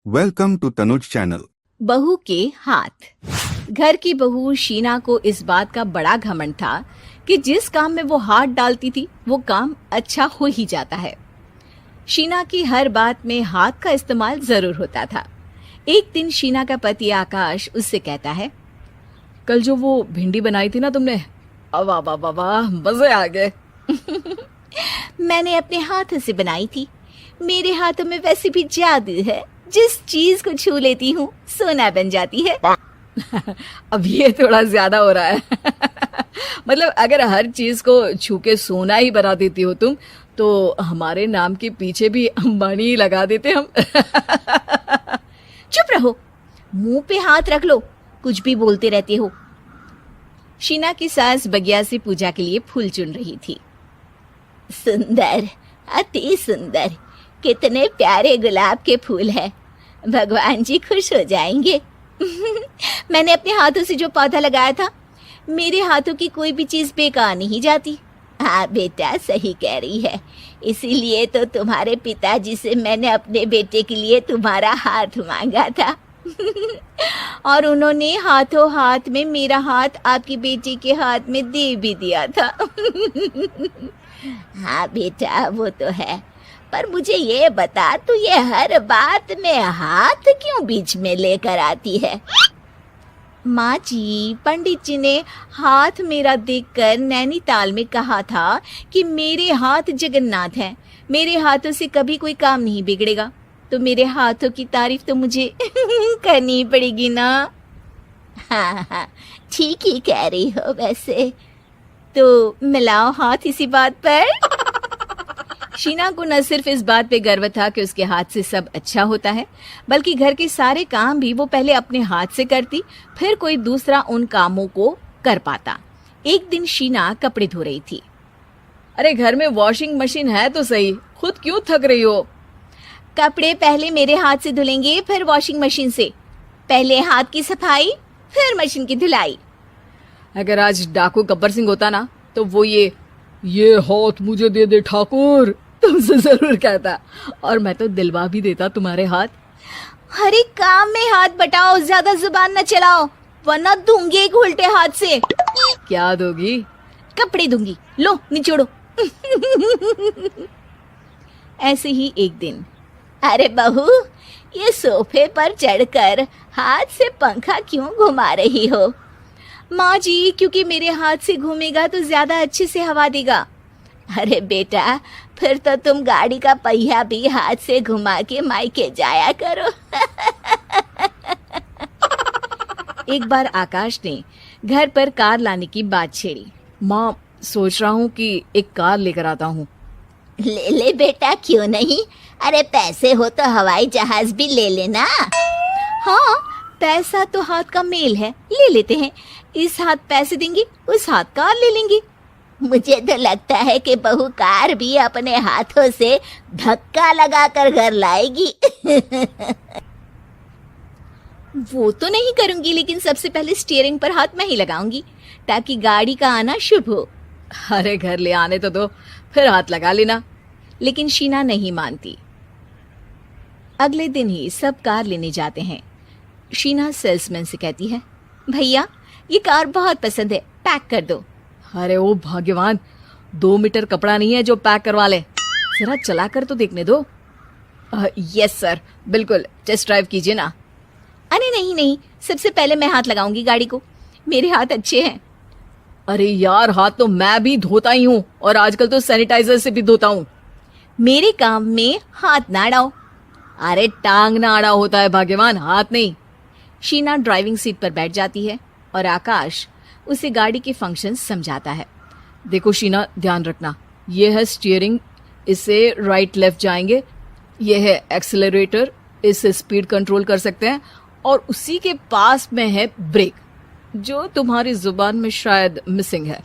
Welcome to Tanuj channel. बहू के हाथ। घर की बहू शीना को इस बात का बड़ा घमंड था कि जिस काम में वो हाथ डालती थी वो काम अच्छा हो ही जाता है। शीना की हर बात में हाथ का इस्तेमाल जरूर होता था। एक दिन शीना का पति आकाश उससे कहता है, कल जो वो भिंडी बनाई थी ना तुमने, वाह वाह वाह वाह, मजे आ गए। मैंने अपने हाथों से बनाई थी। मेरे हाथों में वैसे भी जादू है, जिस चीज को छू लेती हूँ सोना बन जाती है। अब ये थोड़ा ज्यादा हो रहा है। मतलब अगर हर चीज को छू के सोना ही बना देती हो तुम, तो हमारे नाम के पीछे भी अंबानी ही लगा देते हम। चुप रहो, मुंह पे हाथ रख लो, कुछ भी बोलते रहते हो। शीना की सास बगिया से पूजा के लिए फूल चुन रही थी। सुंदर, अति सुंदर, कितने प्यारे गुलाब के फूल हैं। भगवान जी खुश हो जाएंगे। मैंने अपने हाथों से जो पौधा लगाया था, मेरे हाथों की कोई भी चीज बेकार नहीं जाती। हाँ बेटा, सही कह रही है। इसीलिए तो तुम्हारे पिताजी से मैंने अपने बेटे के लिए तुम्हारा हाथ मांगा था। और उन्होंने हाथों हाथ में मेरा हाथ आपकी बेटी के हाथ में दे भी दिया था। हाँ बेटा, वो तो है, पर मुझे ये बता, तू ये हर बात में हाथ क्यों बीच में लेकर आती है? माँ जी, पंडित जी ने हाथ मेरा देखकर नैनीताल में कहा था कि मेरे हाथ जगन्नाथ हैं, मेरे हाथों से कभी कोई काम नहीं बिगड़ेगा। तो मेरे हाथों की तारीफ तो मुझे करनी पड़ेगी ना। हाँ हाँ, ठीक ही कह रही हो। वैसे तो मिलाओ हाथ इसी बात पर। शीना को न सिर्फ इस बात पे गर्व था कि उसके हाथ से सब अच्छा होता है, बल्कि घर के सारे काम भी वो पहले अपने हाथ से करती, फिर कोई दूसरा उन कामों को कर पाता। एक दिन शीना कपड़े धो रही थी। अरे घर में वॉशिंग मशीन है तो सही, खुद क्यों थक रही हो? कपड़े पहले मेरे हाथ से धुलेंगे, फिर वॉशिंग मशीन से। पहले हाथ की सफाई, फिर मशीन की धुलाई। अगर आज डाकू गब्बर सिंह होता ना, तो वो ये हाथ मुझे दे दे ठाकुर तुमसे जरूर कहता, और मैं तो दिलवा भी देता तुम्हारे हाथ। हर एक काम में हाथ बटाओ, ज्यादा जुबान न चलाओ, वरना दूंगी एक उल्टे हाथ से। क्या दोगी? कपड़े दूंगी, लो निचोड़ो। ऐसे ही एक दिन, अरे बहू, ये सोफे पर चढ़कर हाथ से पंखा क्यों घुमा रही हो? माँ जी, क्योंकि मेरे हाथ से घूमेगा तो ज्यादा अच्छे से हवा देगा। अरे बेटा, फिर तो तुम गाड़ी का पहिया भी हाथ से घुमा के मायके जाया करो। एक बार आकाश ने घर पर कार लाने की बात छेड़ी। माँ, सोच रहा हूँ कि एक कार लेकर आता हूँ। ले ले बेटा, क्यों नहीं? अरे पैसे हो तो हवाई जहाज भी ले लेना। हाँ, पैसा तो हाथ का मेल है, ले लेते हैं। इस हाथ पैसे देंगी, उस हाथ कार ले लेंगी। मुझे तो लगता है कि बहू कार भी अपने हाथों से धक्का लगाकर घर लाएगी। वो तो नहीं करूंगी, लेकिन सबसे पहले स्टीयरिंग पर हाथ मैं ही लगाऊंगी, ताकि गाड़ी का आना शुभ हो। अरे घर ले आने तो दो, फिर हाथ लगा लेना। लेकिन शीना नहीं मानती। अगले दिन ही सब कार लेने जाते हैं। शीना सेल्समैन से कहती है, भैया ये कार बहुत पसंद है, पैक कर दो। अरे ओ भाग्यवान, 2 मीटर कपड़ा नहीं है जो पैक करवा ले, जरा चला कर तो देखने दो। यस सर, बिल्कुल, टेस्ट ड्राइव कीजिए ना। अरे नहीं नहीं, सबसे पहले मैं हाथ लगाऊंगी गाड़ी को, मेरे हाथ अच्छे हैं। अरे यार, हाथ तो मैं भी धोता ही हूँ, और आजकल तो सैनिटाइजर से भी धोता हूँ। मेरे काम में हाथ ना अड़ाओ। अरे टांग ना अड़ा होता है भाग्यवान, हाथ नहीं। शीना ड्राइविंग सीट पर बैठ जाती है और आकाश उसे गाड़ी के फंक्शन समझाता है। देखो शीना, ध्यान रखना, ये है स्टीयरिंग, इससे राइट लेफ्ट जाएंगे। ये है एक्सेलरेटर, इससे स्पीड कंट्रोल कर सकते हैं। और उसी के पास में है ब्रेक, जो तुम्हारी जुबान में शायद मिसिंग है।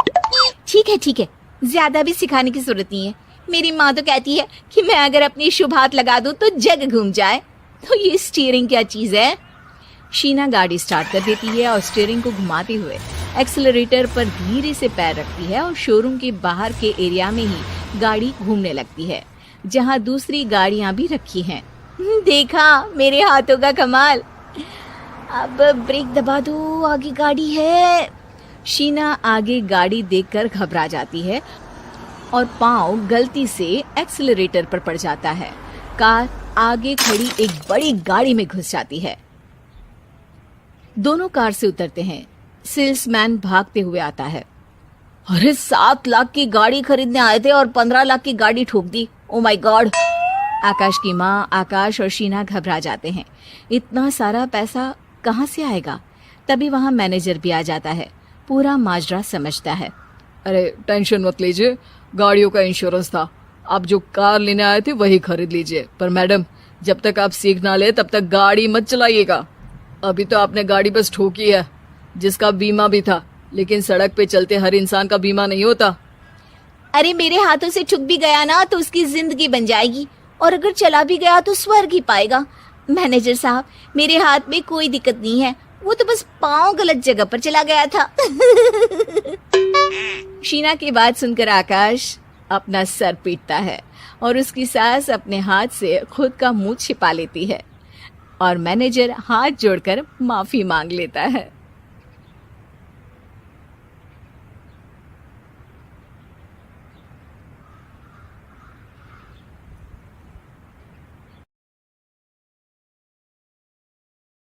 ठीक है, ज्यादा भी सिखाने की जरूरत नहीं है। मेरी माँ तो कहती है कि मैं अगर अपनी शुभ हाथ लगा दूं तो जग घूम जाए, तो ये स्टीयरिंग क्या चीज है? शीना गाड़ी स्टार्ट कर देती है और स्टीयरिंग को घुमाते हुए एक्सेलरेटर पर धीरे से पैर रखती है और शोरूम के बाहर के एरिया में ही गाड़ी घूमने लगती है, जहां दूसरी गाड़ियां भी रखी हैं। देखा मेरे हाथों का कमाल। अब ब्रेक दबा दो, आगे गाड़ी है। शीना आगे गाड़ी देखकर घबरा जाती है और पाँव गलती से एक्सीलरेटर पर पड़ जाता है। कार आगे खड़ी एक बड़ी गाड़ी में घुस जाती है। दोनों कार से उतरते हैं। सेल्समैन भागते हुए आता है। अरे 7 लाख की गाड़ी खरीदने आए थे और 15 लाख की गाड़ी ठोक दी। Oh my God. आकाश की माँ, आकाश और शीना घबरा जाते हैं। इतना सारा पैसा कहाँ से आएगा? तभी वहाँ मैनेजर भी आ जाता है। पूरा माजरा समझता है। अरे टेंशन मत लीजिए, गाड़ियों का इंश्योरेंस था। आप जो कार लेने आए थे वही खरीद लीजिए। पर मैडम, जब तक आप सीख ना ले तब तक गाड़ी मत चलाइएगा। अभी तो आपने गाड़ी बस ठोकी है, जिसका बीमा भी था, लेकिन सड़क पे चलते हर इंसान का बीमा नहीं होता। अरे मेरे हाथों से छुप भी गया ना तो उसकी जिंदगी बन जाएगी, और अगर चला भी गया तो स्वर्ग ही पाएगा। मैनेजर साहब, मेरे हाथ में कोई दिक्कत नहीं है, वो तो बस पाँव गलत जगह पर चला गया था। शीना की बात सुनकर आकाश अपना सर पीटता है और उसकी सास अपने हाथ से खुद का मुंह छिपा लेती है और मैनेजर हाथ जोड़कर माफी मांग लेता है।